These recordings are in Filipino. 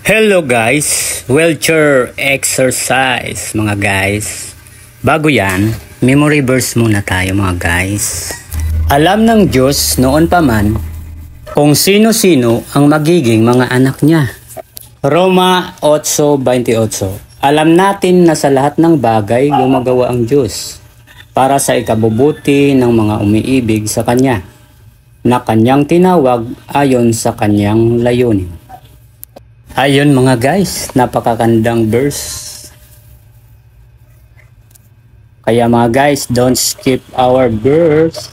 Hello guys, wheelchair exercise mga guys. Bago yan, memory verse muna tayo mga guys. Alam ng Diyos noon pa man kung sino-sino ang magiging mga anak niya. Roma 8:28. Alam natin na sa lahat ng bagay gumagawa ang Diyos para sa ikabubuti ng mga umiibig sa Kanya, na Kanyang tinawag ayon sa Kanyang layunin. Ayun mga guys, napakagandang verse. Kaya mga guys, don't skip our verse.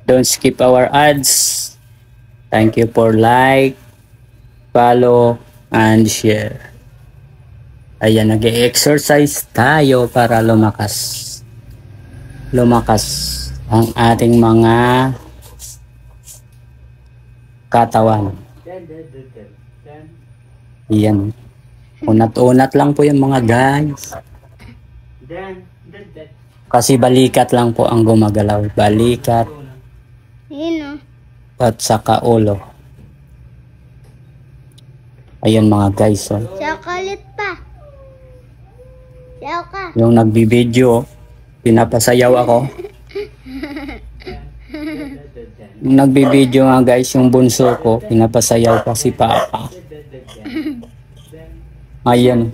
Don't skip our ads. Thank you for like, follow, and share. Ayan, nag-exercise tayo para lumakas. Lumakas ang ating mga katawan. Yan. Unat-unat lang po yung mga guys. Kasi balikat lang po ang gumagalaw. Balikat. At saka ulo. Ayan mga guys. Oh. Chocolate pa. Sayaw ka. Yung nagbibideo, pinapasayaw ako. Yung nagbibideo nga guys, yung bunso ko, pinapasayaw pa si Papa. Ayan.